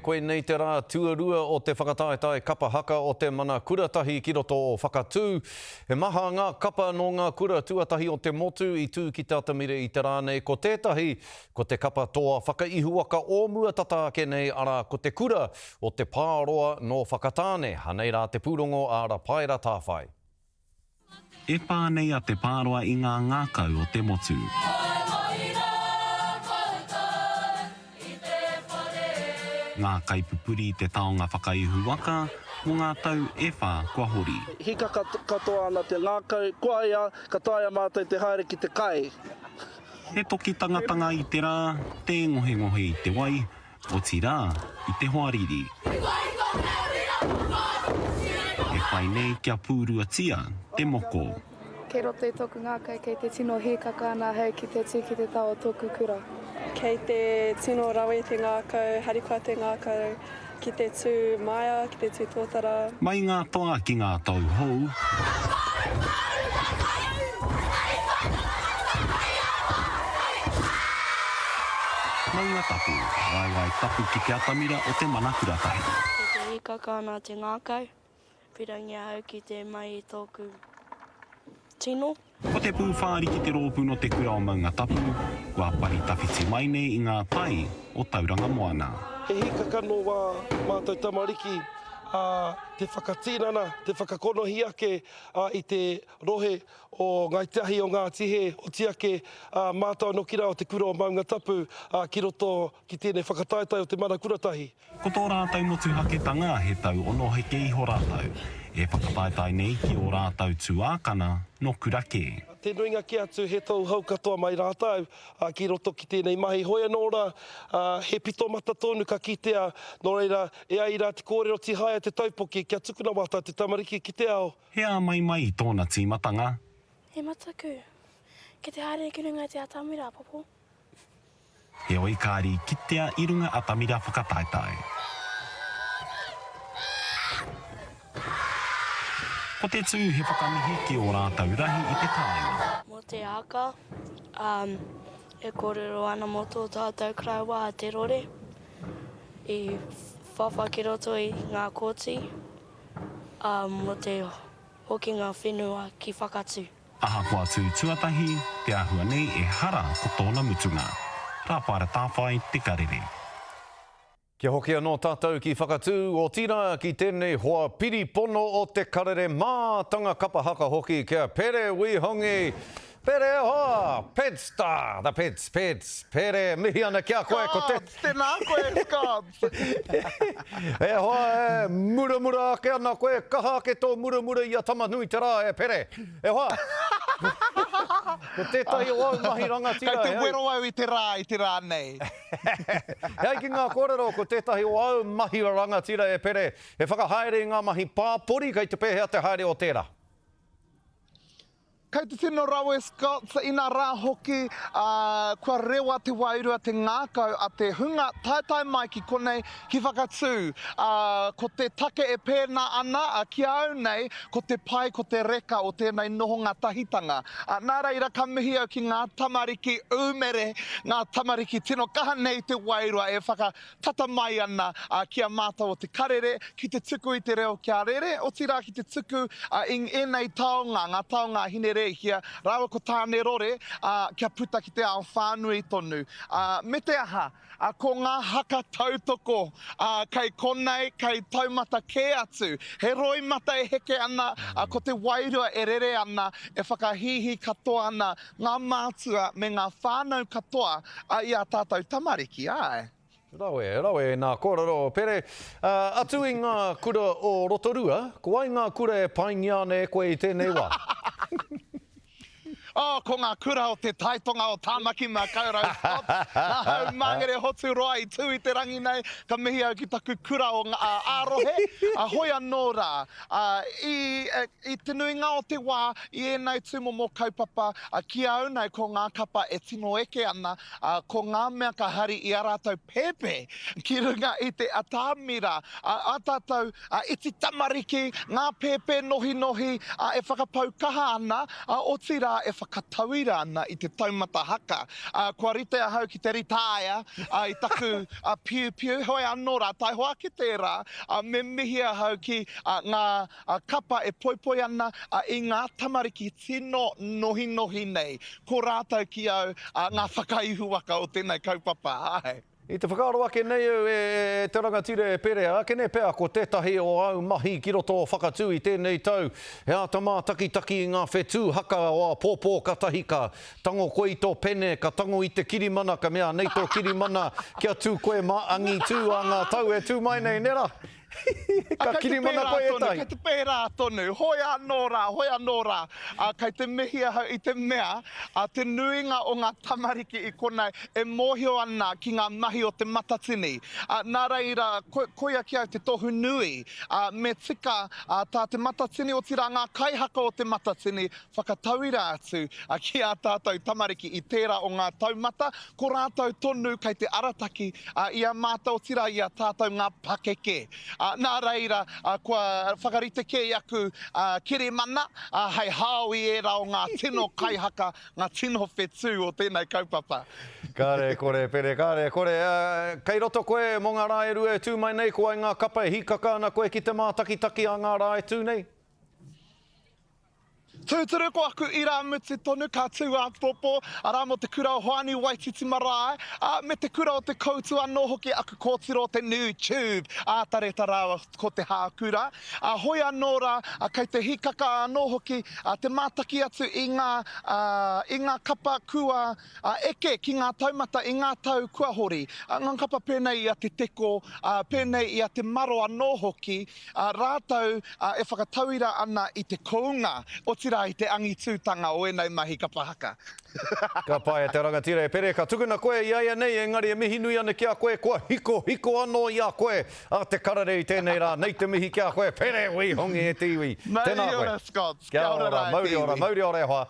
Koe nei te rā tuarua o te whakataetai kapa haka o te mana kuratahi ki roto o whakatū. He maha ngā kapa no ngā kura tuatahi o te motu i tū ki te atamire i te rānei. Ko tētahi, ko te kapa toa whakaihuaka o mua tata ake nei ara ko te kura o te pāroa no whakatāne. Hanei rā te pūrongo ara paira tāwhai. E pānei a te pāroa i ngā ngākau o te motu. Ngā kaipupuri i te taonga whakaihu waka, mō ngā tau ewha kua hori. Hika katoa ana te ngākau, kua ia, ka taia mātai te haere ki te kai. He toki tangatanga i te rā, te ngohe i te wai, o ti rā i te hoariri. E whai nei kia pūruatia te moko. Kei roto i tōku ngākau, kei te tino hīkaka ana hei ki te tū ki te tau o tōku kura. Kei te tino rawe te ngākau, harikoa te ngākau, ki te tū maia, ki te tū tōtara. Mai ngā toa ki ngā tau hou. Mai ngā tapu, wai tapu ki te atamira o te mana kuratahi. Kei te hīkaka ana te ngākau, pirangi hau ki te mai i tōku tino. Ko te pūwhāri ki te rōpū no te kura o maunga tapu, kua pari tawhiti mai nei i ngā tai o Tauranga Moana. He hikaka no wā mātou tamariki, te whakatīnana, te whakakonohi ake i te rohe o ngaitahi o ngā tihe o tiake mātou no kira o te kura o maunga tapu ki roto ki tēnei whakataetai o te mana kuratahi. Ko tō rātau motu haketanga he tau ono heke iho rātau. E whakataetai nei ki o rātau tuākana no kurake. Te nuinga ki atu he tau hau katoa mai rātau ki roto ki tēnei mahi hoia nō rā, he pito mata tonu ka kitea, nō reira e ai rā te kōrero ti haia te taupoki kia tukuna wata te tamariki ki te ao. Hea mai i tōna tīmatanga. He mataku, ke te haere ki runga te atamira, popo. He oikāri kitea i runga atamira whakataetai. Ko te tū he whakamihi ki o rātau rahi i te tāinga. Mo te aka, e kōrero ana mo tō tātou krauwa a te rore, i whawha ki roto i ngā kōti, mo te hokinga whenua ki whakatū. Aha kua tū tuatahi, te ahua nei e hara ko tōna mutunga. Rāpara tāwhai te karere. Kia hoki anō tātou ki whakatū o tira ki tēnei hoa piri pono o te karere mātanga kapa haka hoki kia Pere Wihongi. Pere hoa, Pedstar, the Peds, Pere mihi ana kia koe ko te... Tēnā koe, Scots! E hoa e muramura ake ana koe, kaha ake tō muramura i a tamanui te rā e Pere. E hoa! Ko tētahi o au mahi rangatira. Kei te wero au i te rā nei. Hei ki ngā kōrero ko tētahi o au mahi rangatira e Pere. E whakahaere i ngā mahi pāpori kei te pēhea te haere o tērā. Kei te tino rawe Scots i nā rā hoki, kua rewa te wairua te ngākau a te hunga taetai mai ki konei ki whakatū. Ko te take e pēna ana ki au nei, ko te pai, ko te reka o tēnei noho ngā tahitanga. Nā reira ka mihi au ki ngā tamariki umere, ngā tamariki tino kaha nei te wairua e whakatata mai ana kia mātou o te karere, ki te tuku i te reo kia rere, o tira ki te tuku i enei taonga, ngā taonga hinere hia, rawa ko tāne rore, kia puta ki te ao whānui tonu. Me te aha, ko ngā haka tautoko, kei konei, kei taumata kē atu, he roi mata e heke ana, ko te wairua e rere ana, e whakahihi katoa ana, ngā mātua me ngā whānau katoa i a tātou tamariki, ai. Rawe, nā kōrero, Pere. Atu i ngā kura o Rotorua, ko ai ngā kura e paingia ne koe i tēnei wā? Ko ngā kura o te taitonga o Tāmaki mā kaurau Scots. Nā hau māngere hotu roa i tū i te rangi nei, ka mihi au ki taku kura o ngā ārohe, hoia nō rā. I te nuinga o te wā, i enei tūmomo kaupapa, ki au nei ko ngā kapa e tino eke ana, ko ngā mea ka hari i a rātou pepe, ki runga i te atamira, a tātou iti tamariki, ngā pepe nohi, e whakapau kaha ana, o tira e whakatauira ana i te taumata haka. Kua rite ahau ki te ritaia, i taku piu piu, hoi anō rā, tai hoa ki tērā, me mihi ahau ki ngā kapa e poipoi ana i ngā tamariki tino nohi nohi nei. Ko rātou ki au ngā whakaihu waka o tēnei kaupapa. Ai. I te whakaaro ake nei e te rangatire Perea, ake ne pēr ko tētahi o au mahi ki roto o whakatū i tēnei tau. He ātama taki i ngā whetū haka o a pōpō katahika. Tango koe i tō pene, ka tango i te kirimana, ka mea nei tō kirimana, kia tū koe maangi tū a ngā tau e tū mai nei nera. Ka kirimana koe e tai. Kei te pērā tonu, hoi anō rā. Kei te mihi ahau i te mea, te nuinga o ngā tamariki i konei e mōhio ana ki ngā mahi o te matatini. Nā reira, koia ki au te tohu nui, me tika tā te matatini o tira ngā kaihaka o te matatini, whakatauira atu ki a tātou tamariki i tērā o ngā taumata, ko rātou tonu kei te arataki i a mātou tira i a tātou ngā pakeke. Nā reira, kua whakarite kei aku kere mana, hei hao i e rao ngā tino kaihaka, ngā tino whetū o tēnei kaupapa. Kāre kore, Pere, kāre kore. Kei roto koe mō ngā rā e rua e tū mai nei, ko ai ngā kapa e hikaka ana koe ki te mātaki a ngā rā e tū nei? Tūturu ko aku i rā muti tonu, ka tū a popo, rā mo te kura o Hoani Waititi Marae, me te kura o te koutu anō hoki aku kōtiro o te new tube, ātareta rā ko te hākura. Hoi anō rā, kei te hikaka anō hoki, te mātaki atu i ngā kapa kua eke ki ngā taumata i ngā tau kua hori. Ngā kapa pēnei i a te teko, pēnei i a te maro anō hoki, rātau e whakatauira ana i te kounga, o tira i te angitūtanga o enei mahi kapahaka. Ka pai te rangatire Pere, ka tukuna koe i aia nei, engari e mihi nui ana ki a koe, kua hiko anō i a koe, a te karare i tēnei rā, nei te mihi ki a koe, Pere, wi hongi e tiwi. Mauri ora, Scott. Kia ora, mauri ora, hoa.